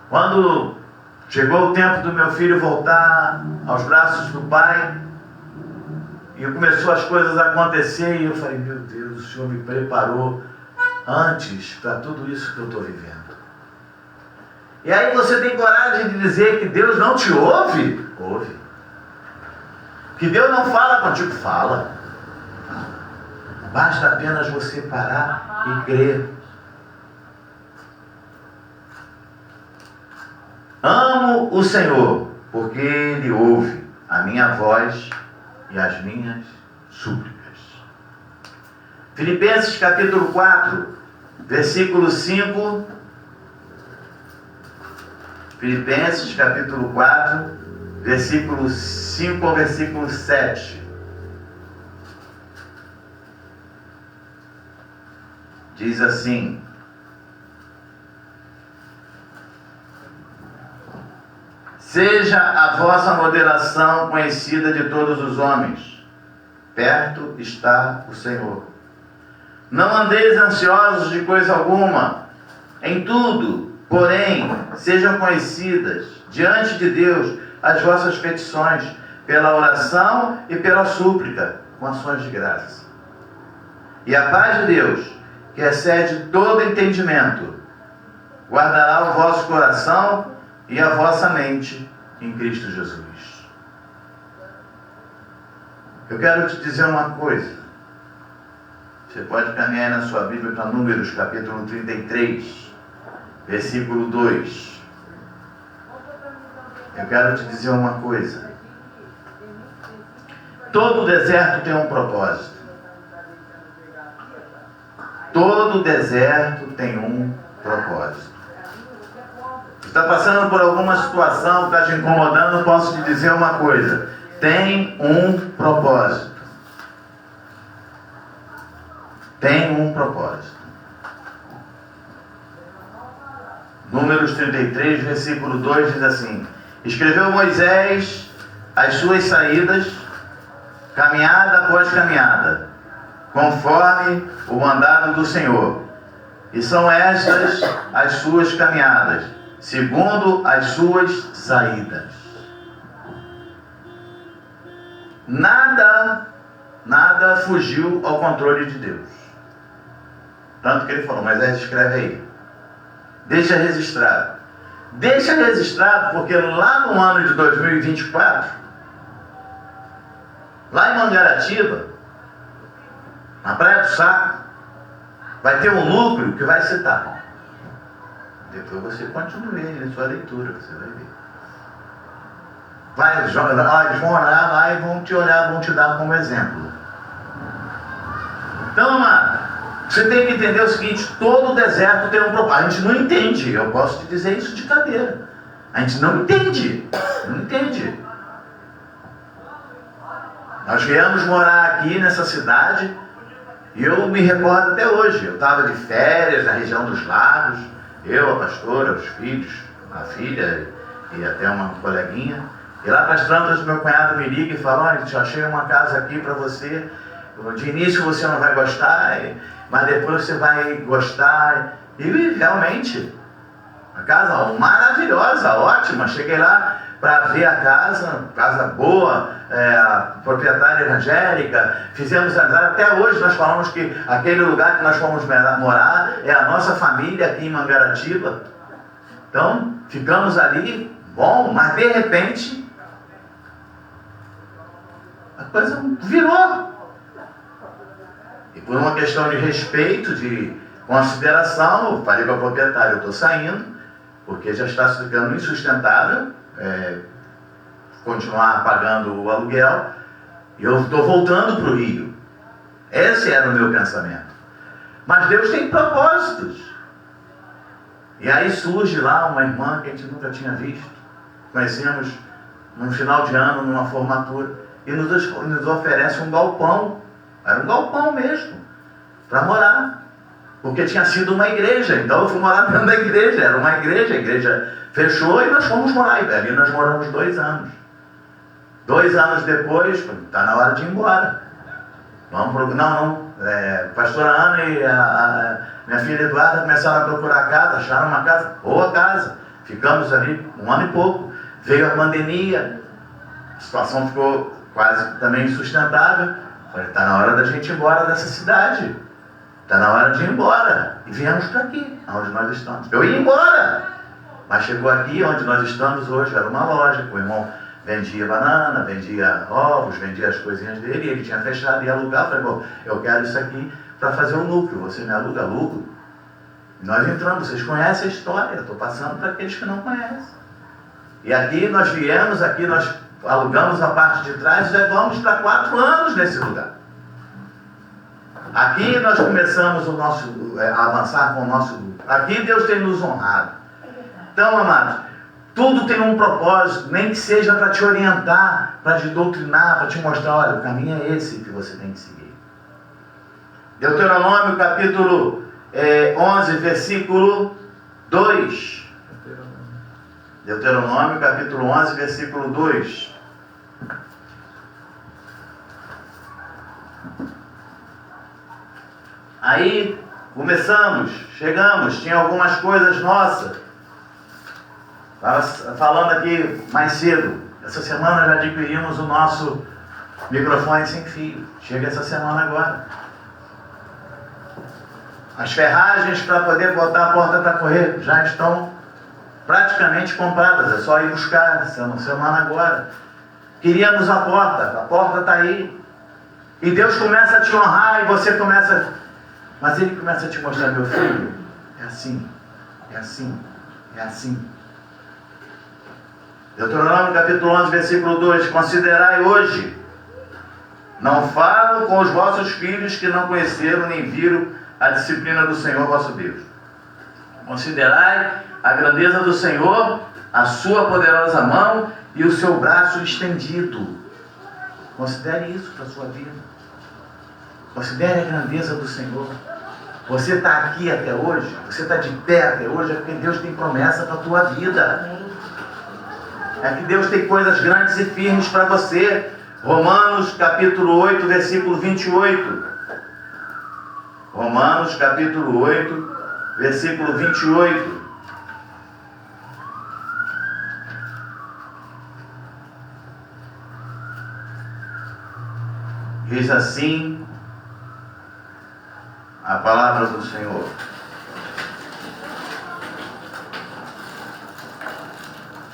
Quando chegou o tempo do meu filho voltar aos braços do pai, e começou as coisas a acontecer, e eu falei: meu Deus, o Senhor me preparou antes para tudo isso que eu estou vivendo. E aí você tem coragem de dizer que Deus não te ouve? Ouve. Que Deus não fala contigo? Fala. Basta apenas você parar e crer. Amo o Senhor, porque Ele ouve a minha voz e as minhas súplicas. Filipenses capítulo 4, versículo 5. Filipenses capítulo 4, versículo 5 ao versículo 7. Diz assim: seja a vossa moderação conhecida de todos os homens, perto está o Senhor. Não andeis ansiosos de coisa alguma, em tudo, porém, sejam conhecidas diante de Deus as vossas petições, pela oração e pela súplica, com ações de graça. E a paz de Deus, que excede todo entendimento, guardará o vosso coração e a vossa mente em Cristo Jesus. Eu quero te dizer uma coisa. Você pode caminhar na sua Bíblia para Números capítulo 33, versículo 2. Eu quero te dizer uma coisa. Todo deserto tem um propósito. Todo deserto tem um propósito. está passando por alguma situação, está te incomodando, posso te dizer uma coisa: tem um propósito. Tem um propósito. Números 33, versículo 2 diz assim: escreveu Moisés as suas saídas, caminhada após caminhada, conforme o mandado do Senhor. E são estas as suas caminhadas, segundo as suas saídas. Nada fugiu ao controle de Deus. Tanto que ele falou: Moisés, escreve aí. Deixa registrado. Deixa registrado porque lá no ano de 2024, lá em Mangaratiba, na Praia do Saco, vai ter um núcleo que vai citar. Depois você continue na sua leitura, você vai ver. Eles vão orar lá e vão te olhar, vão te dar como exemplo. Então, amado, você tem que entender o seguinte: todo deserto tem um propósito. A gente não entende, eu posso te dizer isso de cadeira. A gente não entende. Não entende. Nós viemos morar aqui nessa cidade e eu me recordo até hoje. Eu estava de férias na região dos lagos, eu, a pastora, os filhos, a filha e até uma coleguinha. E lá para as tantas, meu cunhado me liga e fala: olha, eu achei uma casa aqui para você. De início você não vai gostar, mas depois você vai gostar. E realmente, a casa maravilhosa, ótima. Cheguei lá para ver a casa boa, a proprietária evangélica. Fizemos até hoje nós falamos que aquele lugar que nós fomos morar é a nossa família aqui em Mangaratiba. Então, ficamos ali, bom, mas de repente a coisa virou. E por uma questão de respeito, de consideração, eu falei para o proprietário: eu estou saindo, porque já está ficando insustentável continuar pagando o aluguel, e eu estou voltando para o Rio. Esse era o meu pensamento. Mas Deus tem propósitos. E aí surge lá uma irmã que a gente nunca tinha visto, conhecemos num final de ano, numa formatura, e nos oferece um galpão. Era um galpão mesmo, para morar. Porque tinha sido uma igreja, então eu fui morar dentro da igreja. Era uma igreja, a igreja fechou e nós fomos morar. E ali nós moramos 2 anos. 2 anos depois, está na hora de ir embora. Pastora Ana e a minha filha Eduarda começaram a procurar casa, acharam uma casa, boa casa. Ficamos ali 1 ano e pouco. Veio a pandemia, a situação ficou quase também insustentável. Falei: está na hora da gente ir embora dessa cidade. Está na hora de ir embora. E viemos para aqui, onde nós estamos. Eu ia embora. Mas chegou aqui, onde nós estamos hoje, era uma loja. O irmão vendia banana, vendia ovos, vendia as coisinhas dele. E ele tinha fechado e ia alugar. Falei: bom, eu quero isso aqui para fazer um núcleo. Você me aluga? Alugo. E nós entramos. Vocês conhecem a história. Eu estou passando para aqueles que não conhecem. E aqui nós viemos, aqui nós alugamos a parte de trás e já vamos para 4 anos nesse lugar. Aqui nós começamos a avançar com o nosso grupo. Aqui Deus tem nos honrado. Então, amados, tudo tem um propósito, nem que seja para te orientar, para te doutrinar, para te mostrar: olha, o caminho é esse que você tem que seguir. Deuteronômio capítulo 11, versículo 2. Deuteronômio capítulo 11, versículo 2. Aí chegamos, tinha algumas coisas nossas. Estava falando aqui mais cedo. Essa semana já adquirimos o nosso microfone sem fio. Chega essa semana agora. As ferragens para poder botar a porta para correr já estão praticamente compradas. É só ir buscar essa semana agora. Queríamos a porta está aí. E Deus começa a te honrar e você começa... Mas Ele começa a te mostrar: meu filho, é assim, é assim, é assim. Deuteronômio capítulo 11, versículo 2: considerai hoje, não falo com os vossos filhos que não conheceram nem viram a disciplina do Senhor vosso Deus. Considerai a grandeza do Senhor, a sua poderosa mão e o seu braço estendido. Considere isso para a sua vida. Considere a grandeza do Senhor. Você está aqui até hoje, você está de pé até hoje, é porque Deus tem promessa para a tua vida. É que Deus tem coisas grandes e firmes para você. Romanos capítulo 8, versículo 28. Romanos capítulo 8, versículo 28. Diz assim a palavra do Senhor.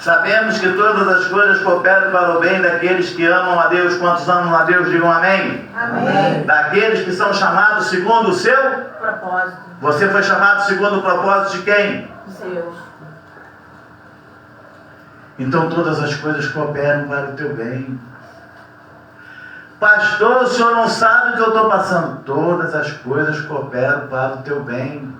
Sabemos que todas as coisas cooperam para o bem daqueles que amam a Deus. Quantos amam a Deus, digam amém. Amém. Daqueles que são chamados segundo o seu Propósito. Você foi chamado segundo o propósito de quem? Seu. Então todas as coisas cooperam para o teu bem. Pastor, o senhor não sabe o que eu estou passando. Todas as coisas cooperam para o teu bem.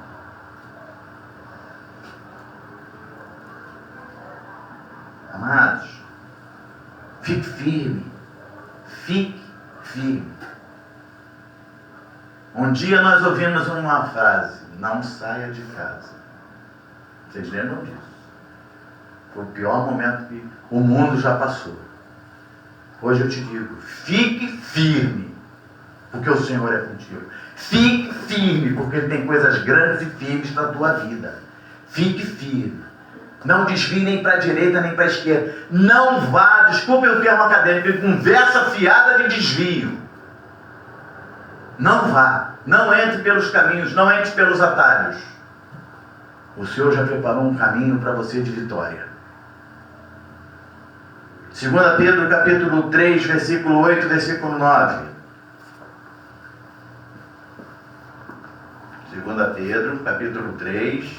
Amados, fique firme. Fique firme. Um dia nós ouvimos uma frase: não saia de casa. Vocês lembram disso? Foi o pior momento que o mundo já passou. Hoje eu te digo, fique firme, porque o Senhor é contigo. Fique firme, porque Ele tem coisas grandes e firmes na tua vida. Fique firme. Não desvie nem para a direita nem para a esquerda. Não vá, desculpe o termo acadêmico, conversa fiada de desvio. Não vá. Não entre pelos caminhos, não entre pelos atalhos. O Senhor já preparou um caminho para você de vitória. 2 Pedro capítulo 3, versículo 8, versículo 9. 2 Pedro capítulo 3,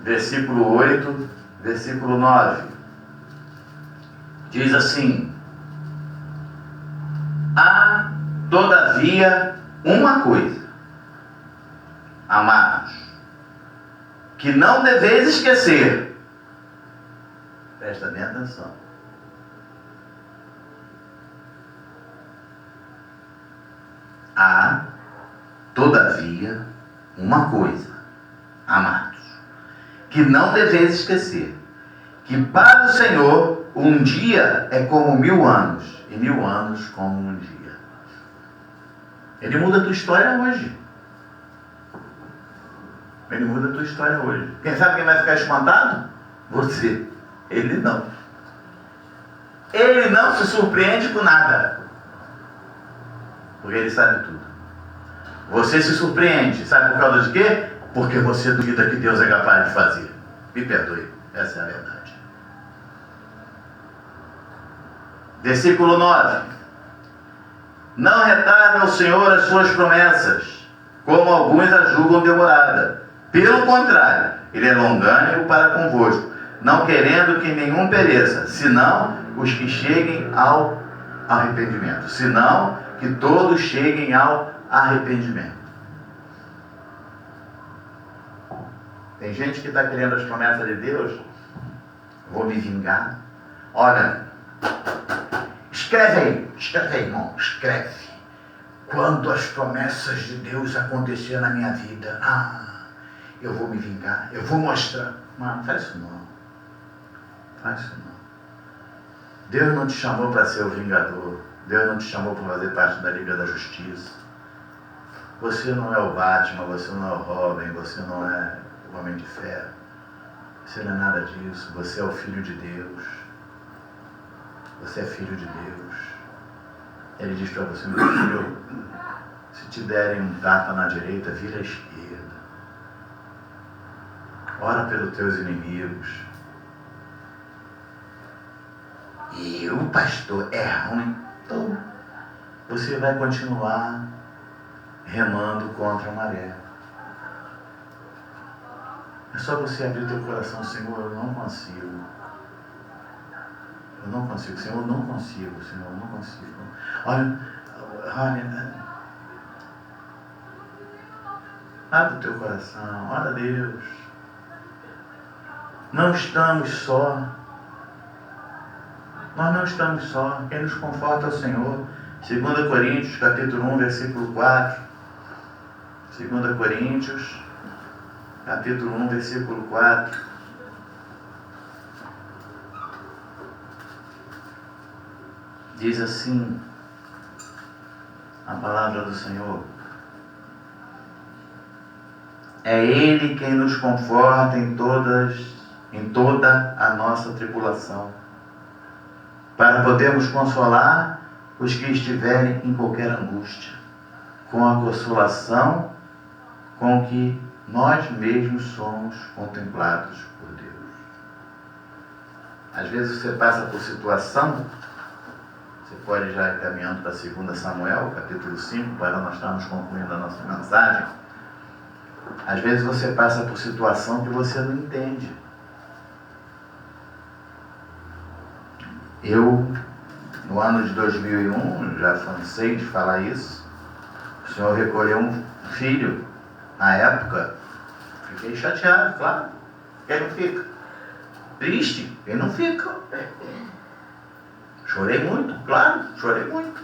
versículo 8, versículo 9. Diz assim: há todavia uma coisa, amados, que não deveis esquecer. Presta bem atenção. Há, todavia, uma coisa, amados, que não deveis esquecer, que para o Senhor um dia é como 1000 anos, e 1000 anos como um dia. Ele muda a tua história hoje. Ele muda a tua história hoje. Quem sabe quem vai ficar espantado? Você. Ele não. Ele não se surpreende com nada. Porque Ele sabe tudo. Você se surpreende. Sabe por causa de quê? Porque você duvida que Deus é capaz de fazer. Me perdoe. Essa é a verdade. Versículo 9. Não retarda o Senhor as suas promessas, como alguns a julgam demorada. Pelo contrário, Ele é longânimo para convosco, não querendo que nenhum pereça, senão os que cheguem ao arrependimento. Senão que todos cheguem ao arrependimento. Tem gente que está querendo as promessas de Deus. Vou me vingar. Olha, escreve aí, irmão, escreve. Quando as promessas de Deus acontecerem na minha vida, eu vou me vingar, eu vou mostrar. Mano, faz isso não. Faz isso não. Deus não te chamou para ser o vingador. Deus não te chamou para fazer parte da Liga da Justiça. Você não é o Batman, você não é o Robin, você não é o Homem de Ferro. Você não é nada disso. Você é o Filho de Deus. Você é filho de Deus. Ele diz para você: meu filho, se te derem um tapa na direita, vira à esquerda. Ora pelos teus inimigos. E o pastor é ruim. Então, você vai continuar remando contra a maré. É só você abrir teu coração: Senhor, eu não consigo. Eu não consigo, Senhor, eu não consigo, Senhor, eu não consigo. Olha, Abre o teu coração, ora a Deus. Não estamos só. Nós não estamos só. Quem nos conforta é o Senhor. 2 Coríntios, capítulo 1, versículo 4. 2 Coríntios, capítulo 1, versículo 4. Diz assim a palavra do Senhor: é Ele quem nos conforta em toda a nossa tribulação, para podermos consolar os que estiverem em qualquer angústia, com a consolação com que nós mesmos somos contemplados por Deus. Às vezes você passa por situação, você pode já ir caminhando para 2 Samuel, capítulo 5, para nós estarmos concluindo a nossa mensagem. Às vezes você passa por situação que você não entende. Eu, no ano de 2001, já cansei de falar isso, o Senhor recolheu um filho. Na época, fiquei chateado, claro. Quem não fica? Triste, quem não fica? Chorei muito, claro, chorei muito.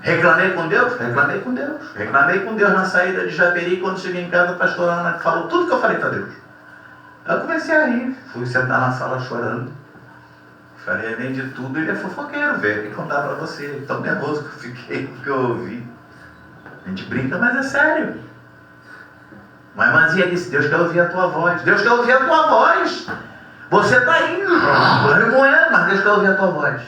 Reclamei com Deus? Reclamei com Deus. Reclamei com Deus na saída de Japeri, quando cheguei em casa, a pastora Ana falou tudo que eu falei para Deus. Eu comecei a rir, fui sentar na sala chorando. Falei além de tudo, ele é fofoqueiro, velho. Vou contar para você. Tão nervoso que eu fiquei, que eu ouvi. A gente brinca, mas é sério. Mas Manzinha disse: Deus quer ouvir a tua voz. Deus quer ouvir a tua voz. Você está indo, não é, mas Deus quer ouvir a tua voz.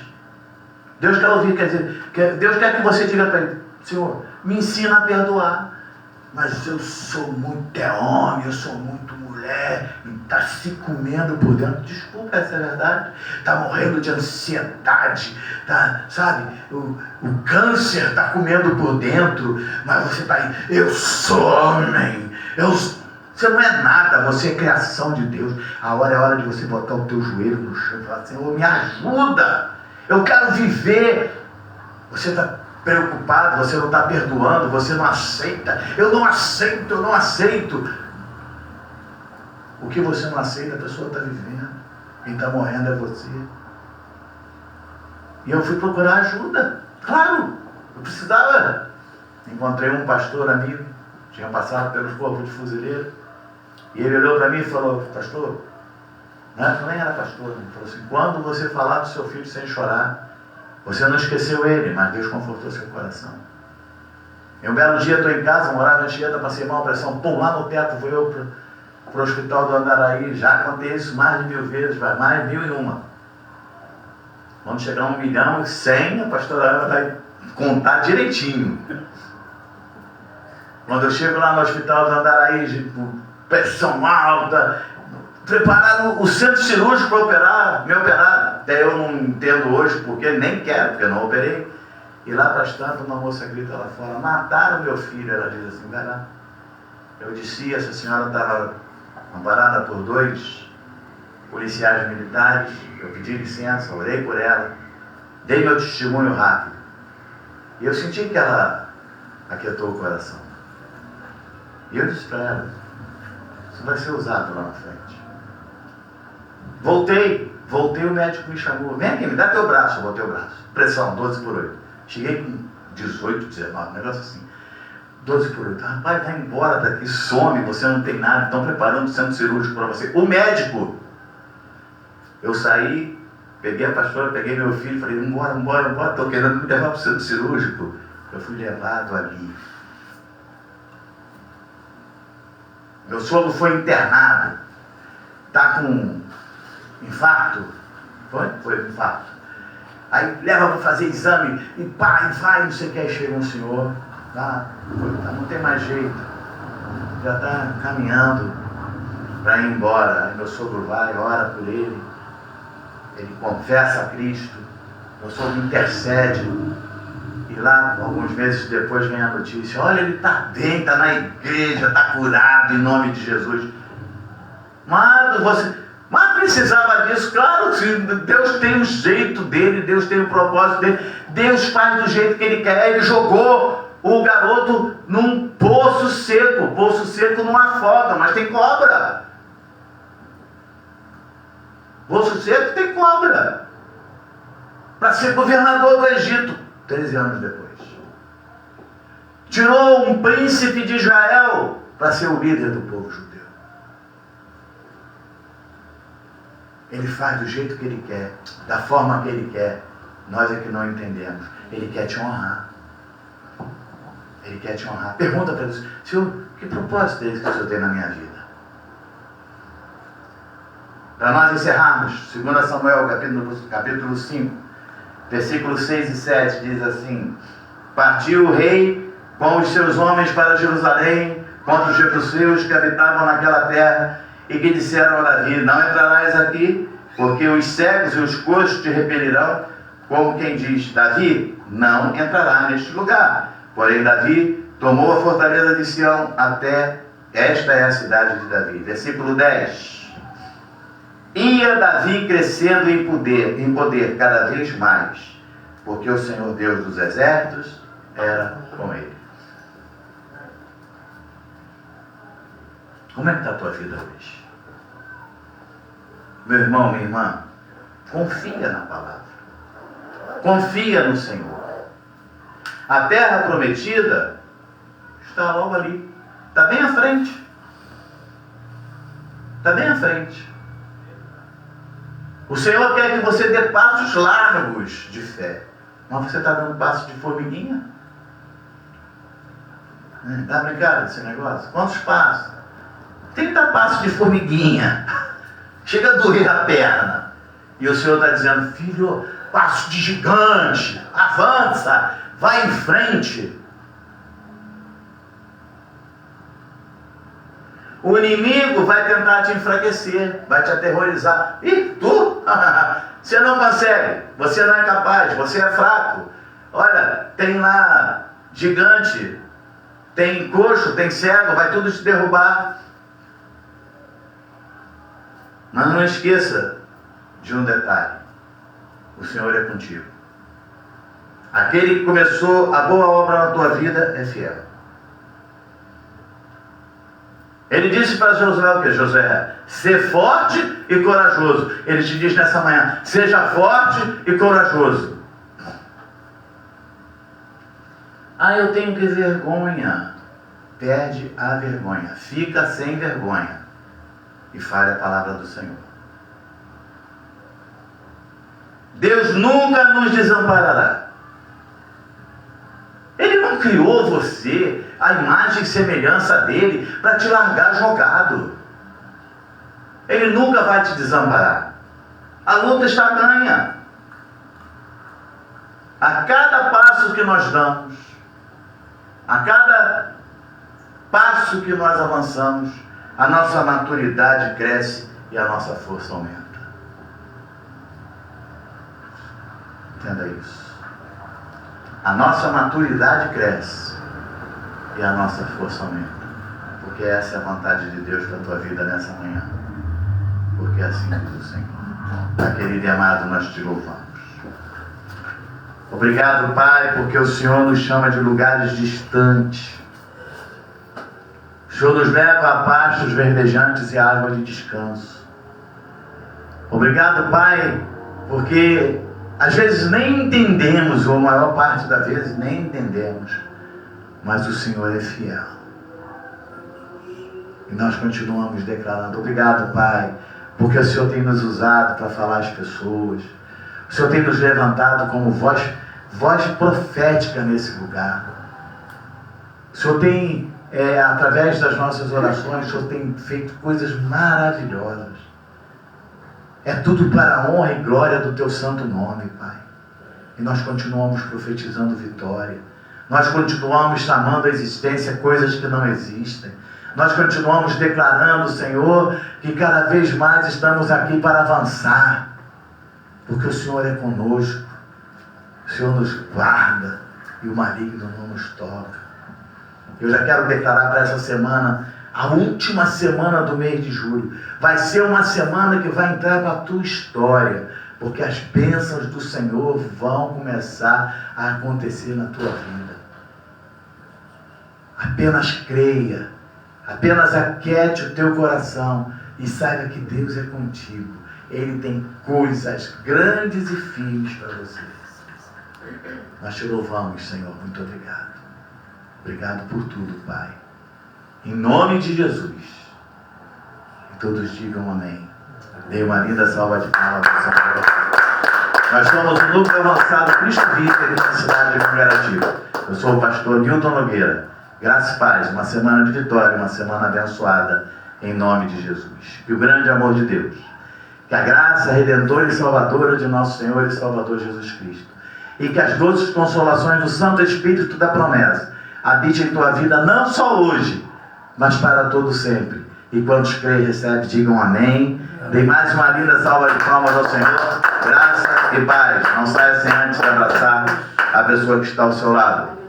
Deus quer ouvir, quer dizer, Deus quer que você diga para Ele: Senhor, me ensina a perdoar. Mas eu sou muito homem, eu sou muito mulher, e está se comendo por dentro. Desculpa, essa é a verdade. Está morrendo de ansiedade, tá, sabe? O câncer está comendo por dentro, mas você está aí: eu sou homem. Você não é nada, você é criação de Deus. A hora é hora de você botar o teu joelho no chão e falar: Senhor, me ajuda, eu quero viver. Você está preocupado, você não está perdoando, você não aceita. Eu não aceito. O que você não aceita, a pessoa está vivendo. Quem está morrendo é você. E eu fui procurar ajuda. Claro, eu precisava. Encontrei um pastor amigo, tinha passado pelos corpos de fuzileiro, e ele olhou para mim e falou: pastor, não, nem era pastor, ele falou assim: quando você falar do seu filho sem chorar, você não esqueceu ele, mas Deus confortou seu coração. E um belo dia estou em casa, morava em Anchieta, passei mal, pressão, pum, lá no teto, vou eu para o hospital do Andaraí. Já contei isso mais de 1000 vezes, mais 1001. Quando chegar a 1.100.000, a pastora Ana vai contar direitinho. Quando eu chego lá no hospital do Andaraí, pressão alta, prepararam o centro cirúrgico para me operar. Até eu não entendo hoje porque, nem quero, porque eu não operei. E lá para as tantas, uma moça grita lá fora: mataram meu filho. Ela diz assim: vai lá. Eu disse: essa senhora estava amparada por 2 policiais militares. Eu pedi licença, orei por ela, dei meu testemunho rápido. E eu senti que ela aquietou o coração. E eu disse para ela: isso vai ser usado lá na frente. Voltei, o médico me chamou: vem aqui, me dá teu braço. Eu botei o braço, pressão 12/8. Cheguei com 18, 19, um negócio assim, 12/8. Rapaz, vai embora daqui, some, você não tem nada, estão preparando o centro cirúrgico para você. O médico, eu saí, peguei a pastora, peguei meu filho, falei: embora, estou querendo me levar para o centro cirúrgico. Eu fui levado ali. Meu sogro foi internado, está com infarto. Foi um infarto. Aí leva para fazer exame, e pá, e vai, não sei o que. Aí chega um senhor, não tem mais jeito, já está caminhando para ir embora. Aí meu sogro vai, ora por ele confessa a Cristo, meu sogro intercede. E lá, alguns meses depois, vem a notícia: olha, ele está bem, está na igreja, está curado em nome de Jesus. Mas precisava disso? Claro, Deus tem o jeito dele, Deus tem o propósito dele, Deus faz do jeito que Ele quer. Ele jogou o garoto num poço seco. Poço seco não afoga, mas tem cobra. Poço seco tem cobra. Para ser governador do Egito, 13 anos depois. Tirou um príncipe de Israel para ser o líder do povo judeu. Ele faz do jeito que ele quer, da forma que ele quer. Nós é que não entendemos. Ele quer te honrar. Ele quer te honrar. Pergunta para Deus: Senhor, que propósito é esse que o Senhor tem na minha vida? Para nós encerrarmos, 2 Samuel, capítulo 5, versículos 6 e 7, diz assim: Partiu o rei com os seus homens para Jerusalém, contra os jebuseus que habitavam naquela terra, e que disseram a Davi: Não entrarás aqui, porque os cegos e os coxos te repelirão, como quem diz: Davi não entrará neste lugar. Porém Davi tomou a fortaleza de Sião, até esta é a cidade de Davi. Versículo 10. Ia Davi crescendo em poder cada vez mais, porque o Senhor Deus dos exércitos era com ele. Como é que está a tua vida hoje? Meu irmão, minha irmã, confia na palavra. Confia no Senhor. A terra prometida está logo ali. Está bem à frente. Está bem à frente. O Senhor quer que você dê passos largos de fé. Mas você está dando passos de formiguinha? Está brincando desse negócio? Quantos passos? 30 passos de formiguinha. Chega a doer a perna. E o Senhor está dizendo: filho, passo de gigante. Avança. Vai em frente. O inimigo vai tentar te enfraquecer, vai te aterrorizar. Ih, tu? Você não consegue, você não é capaz, você é fraco. Olha, tem lá gigante, tem coxo, tem cego, vai tudo te derrubar. Mas não esqueça de um detalhe: o Senhor é contigo. Aquele que começou a boa obra na tua vida é fiel. Ele disse para Josué o que? Josué, ser forte e corajoso. Ele te diz nessa manhã: seja forte e corajoso. Ah, eu tenho que vergonha. Perde a vergonha. Fica sem vergonha. E fale a palavra do Senhor. Deus nunca nos desamparará. Ele não criou você, a imagem e semelhança dele, para te largar jogado. Ele nunca vai te desamparar. A luta está ganha. A cada passo que nós damos, a cada passo que nós avançamos, a nossa maturidade cresce e a nossa força aumenta. Entenda isso. A nossa maturidade cresce e a nossa força aumenta. Porque essa é a vontade de Deus para a tua vida nessa manhã. Porque assim diz o Senhor. Pai querido e amado, nós te louvamos. Obrigado, Pai, porque o Senhor nos chama de lugares distantes. O Senhor nos leva a pastos verdejantes e a água de descanso. Obrigado, Pai, porque às vezes nem entendemos, ou a maior parte das vezes nem entendemos, mas o Senhor é fiel. E nós continuamos declarando: obrigado, Pai, porque o Senhor tem nos usado para falar às pessoas. O Senhor tem nos levantado como voz profética nesse lugar. O Senhor tem, através das nossas orações, o Senhor tem feito coisas maravilhosas. É tudo para a honra e glória do Teu santo nome, Pai. E nós continuamos profetizando vitória. Nós continuamos chamando à existência coisas que não existem. Nós continuamos declarando, Senhor, que cada vez mais estamos aqui para avançar. Porque o Senhor é conosco. O Senhor nos guarda e o maligno não nos toca. Eu já quero declarar para essa semana, a última semana do mês de julho, vai ser uma semana que vai entrar para a tua história, porque as bênçãos do Senhor vão começar a acontecer na tua vida. Apenas creia, apenas aquiete o teu coração e saiba que Deus é contigo. Ele tem coisas grandes e firmes para você. Nós te louvamos, Senhor. Muito obrigado. Obrigado por tudo, Pai. Em nome de Jesus. E todos digam amém. Dê uma linda salva de palmas para Senhor. Nós somos o Núcleo Avançado Cristo Vive aqui na cidade de Mangaratiba. Eu sou o pastor Nilton Nogueira. Graça e paz, uma semana de vitória, uma semana abençoada, em nome de Jesus. Que o grande amor de Deus, que a graça redentora e salvadora de nosso Senhor e Salvador Jesus Cristo, e que as doces consolações do Santo Espírito da promessa habite em tua vida, não só hoje, mas para todo sempre. E quantos creem e recebem, digam amém. Dê mais uma linda salva de palmas ao Senhor. Graça e paz. Não saia sem antes de abraçar a pessoa que está ao seu lado.